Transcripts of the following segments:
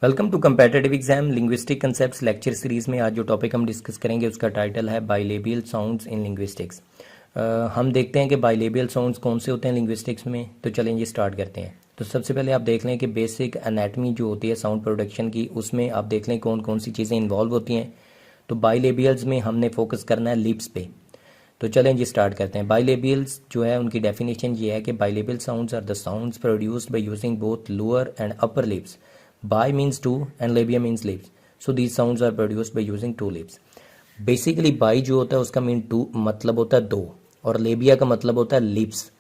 Welcome to competitive exam linguistic concepts lecture series में आज जो टॉपिक हम डिस्कस करेंगे उसका टाइटल है बाइलेबियल साउंड्स इन लिंग्विस्टिक्स। हम देखते हैं कि बाइलेबियल साउंड्स कौन से होते हैं लिंग्विस्टिक्स में। तो चलें ये स्टार्ट करते हैं। तो सबसे पहले आप देख लें कि बेसिक एनाटमी जो होती है साउंड प्रोडक्शन की, उसमें आप देख लें कौन कौन सी चीज़ें इन्वॉल्व होती हैं। तो बाइलेबियल्स में हमने फोकस करना है लिप्स पे। तो चलें जी स्टार्ट करते हैं। बाइलेबियल्स जो है उनकी डेफिनेशन ये है कि bilabial sounds are the sounds produced by using both lower and upper lips. Bi means two and labia means lips. So these sounds are produced by using two lips. Basically bi जो होता है उसका mean to मतलब होता है दो, और लेबिया का मतलब होता है लिप्स।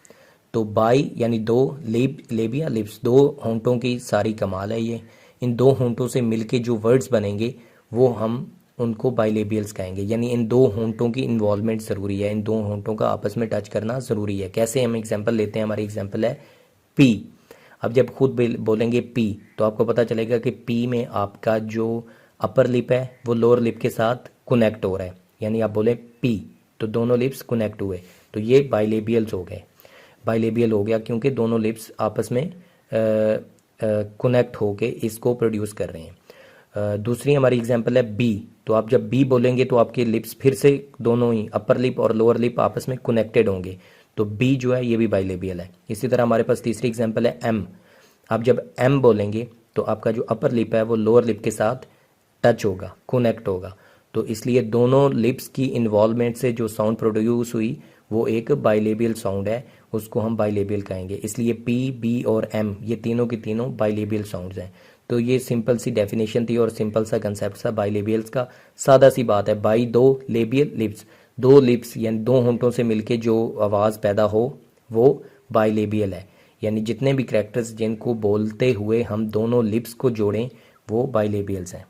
तो बाई यानी दो, लेबिया लिप्स, दो होंठों की सारी कमाल है ये। इन दो होंठों से मिलके जो वर्ड्स बनेंगे वो हम उनको बाइलेबियल्स कहेंगे। यानी इन दो होंठों की इन्वॉल्वमेंट ज़रूरी है, इन दो होंठों का आपस में टच करना ज़रूरी है। कैसे? हम एग्जाम्पल लेते हैं, हमारी एग्जाम्पल है पी। अब जब खुद बोलेंगे पी तो आपको पता चलेगा कि पी में आपका जो अपर लिप है वो लोअर लिप के साथ कनेक्ट हो रहा है। यानी आप बोले पी तो दोनों लिप्स कनेक्ट हुए, तो ये बाइलेबियल्स हो गए। बाइलेबियल हो गया क्योंकि दोनों लिप्स आपस में कनेक्ट होके इसको प्रोड्यूस कर रहे हैं। दूसरी हमारी एग्जांपल है बी। तो आप जब बी बोलेंगे तो आपके लिप्स फिर से दोनों ही अपर लिप और लोअर लिप आपस में कनेक्टेड होंगे, तो बी जो है ये भी बाइलेबियल है। इसी तरह हमारे पास तीसरी एग्जांपल है एम। आप जब एम बोलेंगे तो आपका जो अपर लिप है वो लोअर लिप के साथ टच होगा, कनेक्ट होगा। तो इसलिए दोनों लिप्स की इन्वॉल्वमेंट से जो साउंड प्रोड्यूस हुई वो एक बाइलेबियल साउंड है, उसको हम बाइलेबियल कहेंगे। इसलिए पी, बी और एम ये तीनों की तीनों बाइलेबियल साउंड्स हैं। तो ये सिंपल सी डेफिनेशन थी और सिंपल सा कंसेप्ट था बाइलेबियल्स का। सादा सी बात है, बाई दो, लेबियल लिप्स, दो लिप्स यानी दो होंठों से मिलके जो आवाज़ पैदा हो वो बाइलेबियल है। यानी जितने भी कैरेक्टर्स जिनको बोलते हुए हम दोनों लिप्स को जोड़ें वो बाइलेबियल्स हैं।